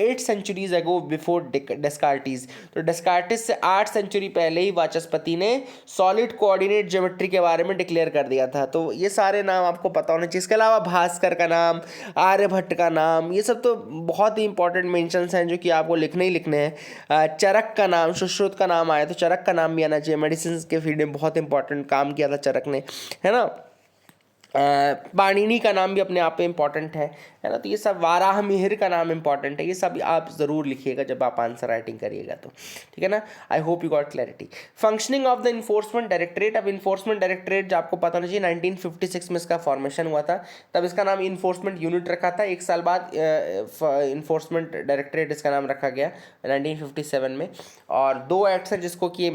8 centuries ago before Descartes. तो डेस्कार्टिस से 8 सेंचुरी पहले ही वाचस्पति ने सॉलिड कोऑर्डिनेट ज्योमेट्री के बारे में डिक्लेयर कर दिया था। तो ये सारे नाम आपको पता होने चाहिए। इसके अलावा भास्कर का नाम, आर्यभट्ट का नाम, ये सब तो बहुत ही इंपॉर्टेंट मेंशंस हैं जो कि आपको लिखने ही लिखने हैं। चरक का नाम, सुश्रुत का नाम आया तो चरक का नाम भी आना चाहिए। मेडिसिन के फील्ड में बहुत इंपॉर्टेंट काम किया था चरक ने, है ना। पाणिनि का नाम भी अपने आप में इंपॉर्टेंट है ना। तो ये सब, वाराह मिहिर का नाम इंपॉर्टेंट है। ये सब आप ज़रूर लिखिएगा जब आप आंसर राइटिंग करिएगा तो, ठीक है ना। आई hope you got clarity. Functioning of the enforcement directorate. अब इन्फोर्समेंट डायरेक्टरेट जो आपको पता होना चाहिए 1956 में इसका फॉर्मेशन हुआ था, तब इसका नाम इन्फोर्समेंट यूनिट रखा था। एक साल बाद इन्फोर्समेंट डायरेक्टरेट इसका नाम रखा गया 1957 में। और 2 एक्ट्स हैं जिसको कि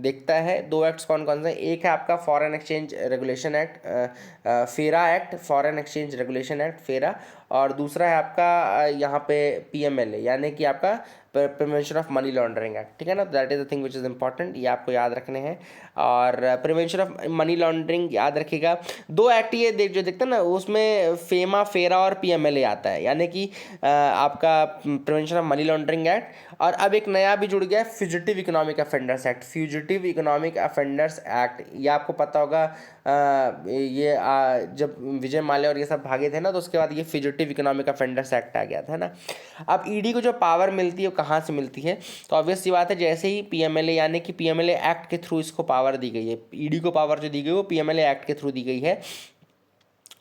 देखता है। 2 एक्ट्स कौन कौन से हैं? एक है आपका फॉरेन एक्सचेंज रेगुलेशन एक्ट, फेरा act, foreign exchange regulation act, फेरा, और दूसरा है आपका यहाँ पे PMLA यानी कि आपका prevention of money laundering act, ठीक है ना। That is the thing which is important, ये आपको याद रखने हैं। और प्रिवेंशन ऑफ मनी लॉन्ड्रिंग याद रखिएगा। दो एक्ट ये जो देखते हैं ना, उसमें फेमा, फेरा और पीएमएलए आता है, यानी कि आपका prevention of money laundering act. और अब एक नया भी जुड़ गया है, fugitive economic offenders act. Fugitive economic offenders act, ये आपको पता होगा, जब विजय माल्या और ये सब भागे थे ना, तो उसके बाद ये फ्यूजिटिव इकोनॉमिक अफेंडर्स एक्ट आ गया था ना। अब ईडी को जो पावर मिलती है वो कहाँ से मिलती है, तो ऑब्वियस सी बात है, जैसे ही पीएमएलए, यानी कि पीएमएलए एक्ट के थ्रू इसको पावर दी गई है। ईडी को पावर जो दी गई वो पीएमएलए एक्ट के थ्रू दी गई है।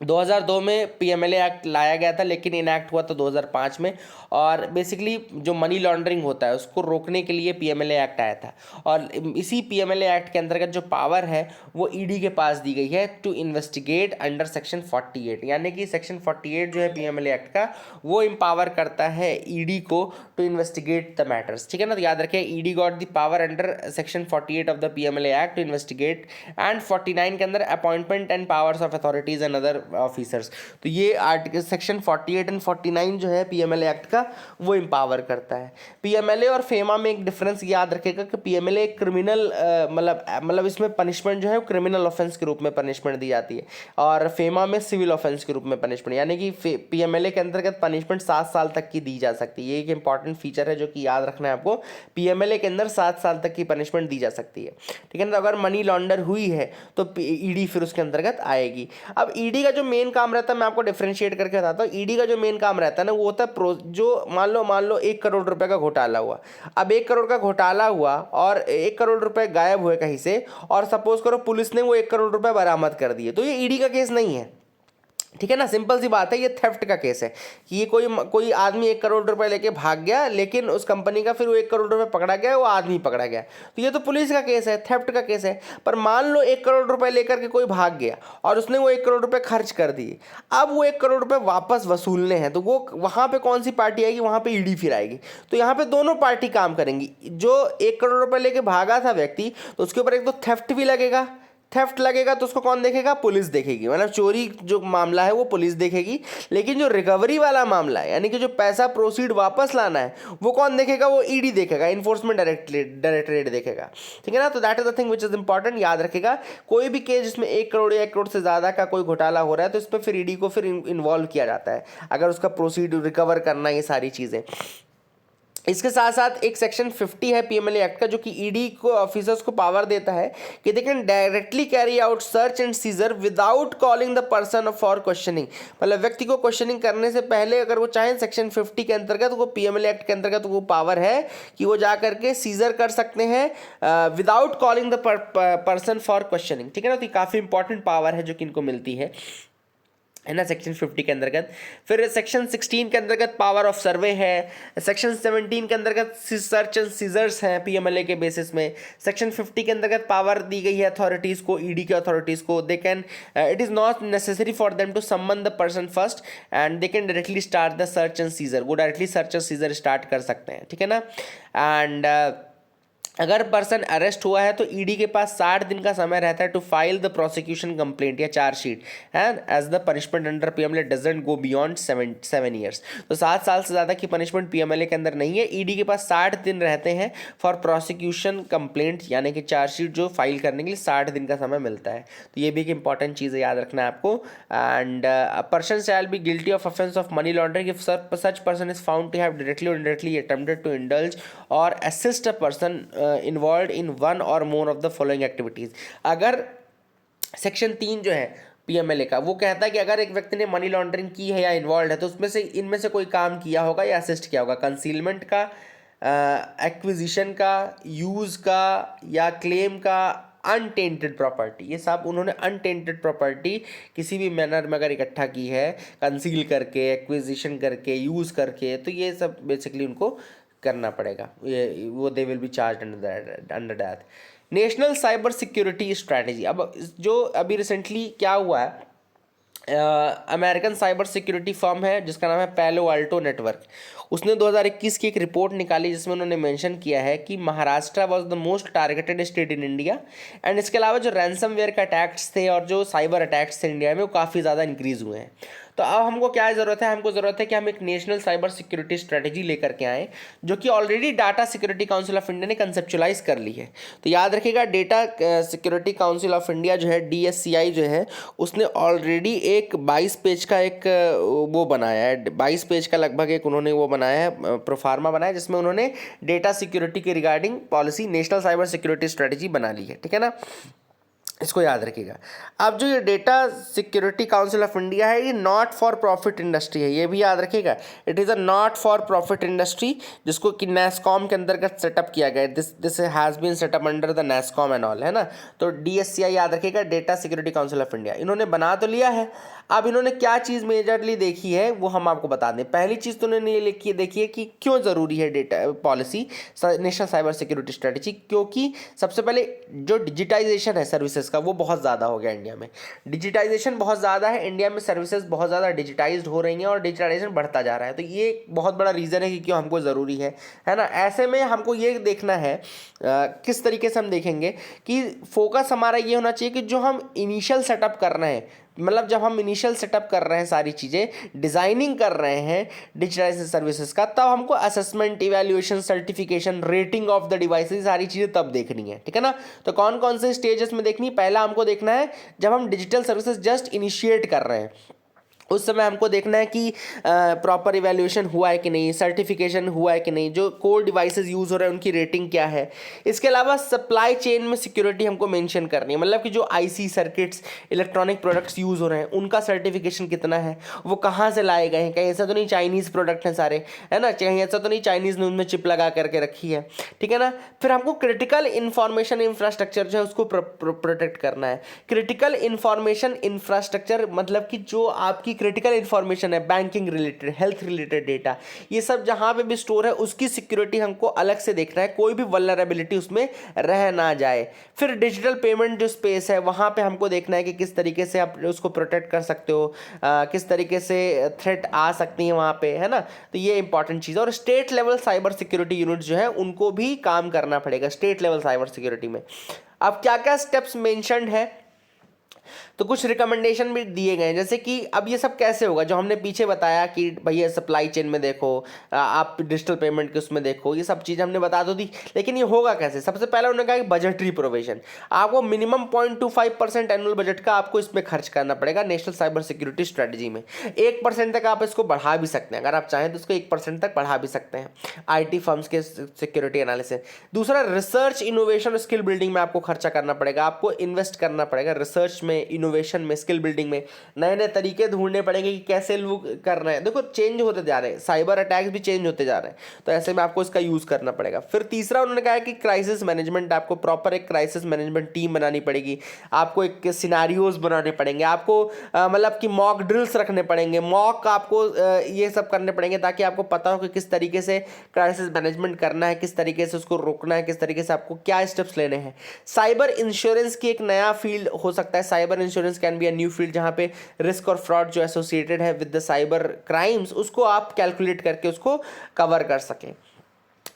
2002 में पीएमएलए एक्ट लाया गया था, लेकिन इनैक्ट हुआ था 2005 में। और बेसिकली जो मनी लॉन्ड्रिंग होता है उसको रोकने के लिए पीएमएलए एक्ट आया था। और इसी पीएमएलए एक्ट के अंतर्गत जो पावर है वो ईडी के पास दी गई है, टू इन्वेस्टिगेट अंडर सेक्शन 48, यानी कि सेक्शन 48 जो है पीएमएलए एक्ट का, वो एम्पावर करता है ईडी को टू इन्वेस्टिगेट द मैटर्स, ठीक है ना। तो याद रखें, ED got the power under section 48 of the PMLA act to investigate, and 49 के अंदर appointment and powers of authorities and other officers. तो ये आर्टिकल सेक्शन 48 एंड 49 जो है पीएमएलए एक्ट का, वो एम्पावर करता है। पीएमएलए और फेमा में एक डिफरेंस याद रखेगा कि पीएमएलए क्रिमिनल मतलब इसमें पनिशमेंट जो है वो क्रिमिनल ऑफेंस के रूप में पनिशमेंट दी जाती है, और फेमा में सिविल ऑफेंस के रूप में पनिशमेंट, यानी कि पीएमएलए के अंतर्गत पनिशमेंट 7 साल तक की दी जा सकती है। ये एक इंपॉर्टेंट फीचर है जो कि याद रखना है आपको, पीएमएलए के अंदर 7 साल तक की पनिशमेंट दी जा सकती है, ठीक है ना। तो अगर मनी लॉन्डर हुई है तो ईडी फिर उसके अंतर्गत आएगी। अब ईडी का जो मेन काम रहता है, मैं आपको डिफरेंशिएट करके बताता हूँ। ईडी का जो मेन काम रहता है ना, वो होता है जो मान लो 1 करोड़ रुपए का घोटाला हुआ। अब 1 करोड़ का घोटाला हुआ और 1 करोड़ रुपए गायब हुए कहीं से, और सपोज करो पुलिस ने वो 1 करोड़ रुपए बरामद कर दिए, तो ये ईडी का केस नहीं है, ठीक है ना। सिंपल सी बात है, ये थेफ्ट का केस है कि ये कोई आदमी 1 करोड़ रुपए लेके भाग गया, लेकिन उस कंपनी का फिर वो 1 करोड़ रुपए पकड़ा गया, वो आदमी पकड़ा गया, तो ये तो पुलिस का केस है, थेफ्ट का केस है। पर मान लो 1 करोड़ रुपए लेकर के कोई भाग गया और उसने वो 1 करोड़ रुपए खर्च कर दिए, अब वो 1 करोड़ रुपए वापस वसूलने हैं, तो वो वहां पे कौन सी पार्टी आएगी, वहां पे ईडी फिर आएगी। तो यहाँ पे दोनों पार्टी काम करेंगी। जो 1 करोड़ रुपए लेके भागा था व्यक्ति, तो उसके ऊपर एक तो थेफ्ट भी लगेगा, थेफ्ट लगेगा तो उसको कौन देखेगा, पुलिस देखेगी, मतलब चोरी जो मामला है वो पुलिस देखेगी। लेकिन जो रिकवरी वाला मामला है, यानी कि जो पैसा प्रोसीड वापस लाना है, वो कौन देखेगा, वो ईडी देखेगा, इन्फोर्समेंट डायरेक्टरेट देखेगा, ठीक है ना। तो that is the thing which is important, याद रखेगा। कोई भी केस जिसमें 1 करोड़ या 1 करोड़ से ज़्यादा का कोई घोटाला हो रहा है, तो इस पर फिर ईडी को फिर इन्वॉल्व किया जाता है, अगर उसका प्रोसीड रिकवर करना, ये सारी चीज़ें। इसके साथ साथ एक सेक्शन 50 है पीएमएलए एक्ट का, जो कि ईडी को ऑफिसर्स को पावर देता है कि दे can directly carry out search and scissor without calling the person for questioning. मतलब व्यक्ति को क्वेश्चनिंग करने से पहले अगर वो चाहें, सेक्शन 50 के अंतर्गत, वो पीएमएलए एक्ट के अंतर्गत वो पावर है कि वो जा करके सीजर कर सकते हैं without calling the person for questioning, ठीक है ना। तो काफ़ी इंपॉर्टेंट पावर है जो कि इनको मिलती है ना, सेक्शन 50 के अंतर्गत। फिर सेक्शन 16 के अंतर्गत पावर ऑफ सर्वे है। सेक्शन 17 के अंतर्गत सर्च एंड सीजर्स हैं पीएमएलए के बेसिस में। सेक्शन 50 के अंतर्गत पावर दी गई है अथॉरिटीज़ को, ईडी के अथॉरिटीज़ को। They can, it is not necessary for them to summon the person first, and they can directly start the search and seizure. वो directly search and seizure start कर सकते हैं, ठीक है ना। एंड अगर पर्सन अरेस्ट हुआ है तो ईडी के पास 60 दिन का समय रहता है to file the prosecution complaint या chargesheet, and as the punishment under PMLA doesn't go beyond 7 years. तो 7 साल से ज़्यादा की पनिशमेंट पीएमएलए के अंदर नहीं है। ईडी के पास 60 दिन रहते हैं फॉर प्रोसिक्यूशन कंप्लेंट, यानी कि चार्जशीट जो फाइल करने के लिए 60 दिन का समय मिलता है। तो ये भी एक इंपॉर्टेंट चीज़ है, याद रखना है आपको। And person shall be guilty of offence of money laundering if such person is found to have directly or indirectly attempted to indulge or assist a person involve in one or more of the following activities. अगर section 3 जो है PMLA का, वो कहता है कि अगर एक व्यक्ति ने मनी लॉन्ड्रिंग की है या इन्वॉल्व है, तो उसमें से इनमें से कोई काम किया होगा या असिस्ट किया होगा, कंसीलमेंट का, एक्विजिशन का, यूज़ का, या क्लेम का, अनटेंटेड प्रॉपर्टी। ये सब उन्होंने अनटेंटेड प्रॉपर्टी किसी भी मैनर में अगर इकट्ठा की है, कंसील करके, एक्विजिशन करके, यूज़ करके, तो ये सब बेसिकली उनको करना पड़ेगा, ये वो they will be charge under that. National cyber security strategy. अब जो अभी रिसेंटली क्या हुआ है, अमेरिकन साइबर सिक्योरिटी फर्म है जिसका नाम है पैलो अल्टो नेटवर्क, उसने 2021 की एक रिपोर्ट निकाली जिसमें उन्होंने मेंशन किया है कि Maharashtra was the most targeted state in India. And इसके अलावा जो रैंसमवेयर का अटैक्स थे और जो साइबर अटैक्स थे इंडिया में, वो काफ़ी ज़्यादा इंक्रीज़ हुए हैं। तो अब हमको क्या ज़रूरत है, हमको ज़रूरत है कि हम एक नेशनल साइबर सिक्योरिटी स्ट्रेटजी लेकर के आएँ, जो कि already data security council of India ने कंसेप्चुलाइज कर ली है। तो याद रखिएगा, data security council of India जो है, DSCI जो है, उसने ऑलरेडी एक 22 पेज का एक वो बनाया है, 22 पेज का लगभग एक उन्होंने वो बनाया है, प्रोफार्मा बनाया, जिसमें उन्होंने डेटा सिक्योरिटी के regarding policy, national cyber security strategy बना ली है। ठीक है ना, इसको याद रखिएगा। अब जो ये data security council of India है, ये नॉट फॉर प्रॉफिट इंडस्ट्री है, ये भी याद रखिएगा। It is a not for profit industry, जिसको कि NASSCOM के अंतर्गत सेटअप किया गया है। This has been set up under the NASSCOM and all, है ना। तो DSCI याद रखिएगा, data security council of India, इन्होंने बना तो लिया है। अब इन्होंने क्या चीज़ मेजरली देखी है वो हम आपको बता दें। पहली चीज़ तो उन्होंने ये लिखी है, देखिए कि क्यों ज़रूरी है data policy, national cyber security strategy, क्योंकि सबसे पहले जो डिजिटाइजेशन है सर्विसेज का, वो बहुत ज़्यादा हो गया इंडिया में। डिजिटाइजेशन बहुत ज़्यादा है इंडिया में, सर्विसेज बहुत ज़्यादा डिजिटाइज्ड हो रही हैं और डिजिटाइजेशन बढ़ता जा रहा है। तो ये बहुत बड़ा रीज़न है कि क्यों हमको ज़रूरी है ना। ऐसे में हमको ये देखना है किस तरीके से हम देखेंगे कि फोकस हमारा ये होना चाहिए कि जो हम इनिशियल सेटअप कर रहे हैं, मतलब जब हम इनिशियल सेटअप कर रहे हैं, सारी चीज़ें डिज़ाइनिंग कर रहे हैं डिजिटाइजेशन सर्विसेज का, तब हमको assessment, evaluation, certification, rating of the devices, सारी चीज़ें तब देखनी है। ठीक है ना। तो कौन कौन से स्टेजेस में देखनी, पहला हमको देखना है जब हम डिजिटल सर्विसेज जस्ट इनिशिएट कर रहे हैं, उस समय हमको देखना है कि प्रॉपर इवैल्यूएशन हुआ है कि नहीं, सर्टिफिकेशन हुआ है कि नहीं, जो कोर डिवाइसेस यूज़ हो रहे हैं उनकी रेटिंग क्या है। इसके अलावा सप्लाई चेन में सिक्योरिटी हमको मेंशन करनी है, मतलब कि जो IC circuits, electronic products use हो रहे हैं, उनका सर्टिफिकेशन कितना है, वो कहाँ से लाए गए हैं, कहीं ऐसा तो नहीं चाइनीज़ प्रोडक्ट हैं सारे, है ना, कहीं ऐसा तो नहीं चाइनीज़ ने उनमें चिप लगा करके रखी है। ठीक है ना। फिर हमको क्रिटिकल इंफॉर्मेशन इंफ्रास्ट्रक्चर जो है उसको प्रोटेक्ट करना है। क्रिटिकल इंफॉर्मेशन इंफ्रास्ट्रक्चर मतलब कि जो आपकी क्रिटिकल इंफॉर्मेशन है, banking related, health related data, ये सब जहां पे भी स्टोर है उसकी सिक्योरिटी हमको अलग से देखना है, कोई भी वल्नरेबिलिटी उसमें रह ना जाए। फिर डिजिटल पेमेंट जो स्पेस है, वहां पे हमको देखना है कि किस तरीके से आप उसको प्रोटेक्ट कर सकते हो, किस तरीके से थ्रेट आ सकती है वहां पे, है ना। तो ये इंपॉर्टेंट चीज़ है। और state level cyber security unit जो है उनको भी काम करना पड़ेगा स्टेट लेवल साइबर सिक्योरिटी में। अब क्या क्या स्टेप्स मेंशन्ड है, तो कुछ रिकमेंडेशन भी दिए गए हैं, जैसे कि अब ये सब कैसे होगा, जो हमने पीछे बताया कि भैया सप्लाई चेन में देखो, आप डिजिटल पेमेंट के उसमें देखो, ये सब चीज़ हमने बता दो दी। लेकिन ये होगा कैसे, सबसे पहले उन्होंने कहा कि बजटरी प्रोविजन, आपको मिनिमम 0.25% एनुअल बजट का आपको इसमें खर्च करना पड़ेगा नेशनल साइबर सिक्योरिटी स्ट्रेटजी में। 1% तक आप इसको बढ़ा भी सकते हैं, अगर आप चाहें तो इसको 1% तक बढ़ा भी सकते हैं IT फर्म्स के सिक्योरिटी एनालिसिस। दूसरा, रिसर्च, इनोवेशन और स्किल बिल्डिंग में आपको खर्चा करना पड़ेगा, आपको इन्वेस्ट करना पड़ेगा रिसर्च में, इनोवेशन में, स्किल बिल्डिंग में। नए नए तरीके ढूंढने पड़ेंगे कि कैसे लोग कर रहे हैं, देखो चेंज होते जा रहे हैं, साइबर अटैक्स भी चेंज होते जा रहे हैं, तो ऐसे में आपको इसका यूज़ करना पड़ेगा। फिर तीसरा उन्होंने कहा कि क्राइसिस मैनेजमेंट, आपको प्रॉपर एक क्राइसिस मैनेजमेंट टीम बनानी पड़ेगी, आपको एक सिनारियोज बनाने पड़ेंगे, आपको मतलब कि मॉक ड्रिल्स रखने पड़ेंगे, मॉक आपको ये सब करने पड़ेंगे, ताकि आपको पता हो कि किस तरीके से क्राइसिस मैनेजमेंट करना है, किस तरीके से उसको रोकना है, किस तरीके से आपको क्या स्टेप्स लेने हैं। साइबर इंश्योरेंस की एक नया फील्ड हो सकता है, cyber insurance can be a new field, जहां पे रिस्क और फ्रॉड जो एसोसिएटेड है विद द साइबर क्राइम्स, उसको आप कैलकुलेट करके उसको कवर कर सकें।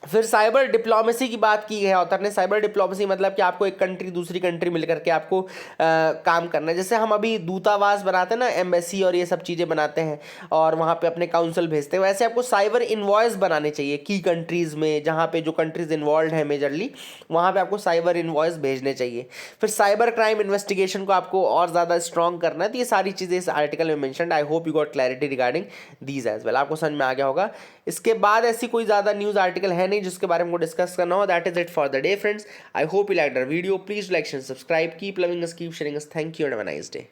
फिर साइबर डिप्लोमेसी की बात की है ऑथर ने। साइबर डिप्लोमेसी मतलब कि आपको एक कंट्री दूसरी कंट्री मिलकर के आपको काम करना है। जैसे हम अभी दूतावास बनाते हैं ना, एम्बेसी और ये सब चीज़ें बनाते हैं और वहाँ पे अपने काउंसिल भेजते हैं, वैसे आपको साइबर इन्वॉइस बनाने चाहिए की कंट्रीज़ में, जहाँ पे जो कंट्रीज इन्वॉल्व है मेजरली, वहाँ पे आपको साइबर इन्वॉइस भेजने चाहिए। फिर साइबर क्राइम इन्वेस्टिगेशन को आपको और ज़्यादा स्ट्रॉन्ग करना है। तो ये सारी चीज़ें इस आर्टिकल में mentioned. I hope you got clarity regarding these as well, आपको समझ में आ गया होगा। इसके बाद ऐसी कोई ज़्यादा न्यूज़ आर्टिकल है नहीं जिसके बारे में डिस्कस करना हो। That is it for the day friends. I hope you like the video. Please like and subscribe, keep loving us, keep sharing us. Thank you and have a nice day.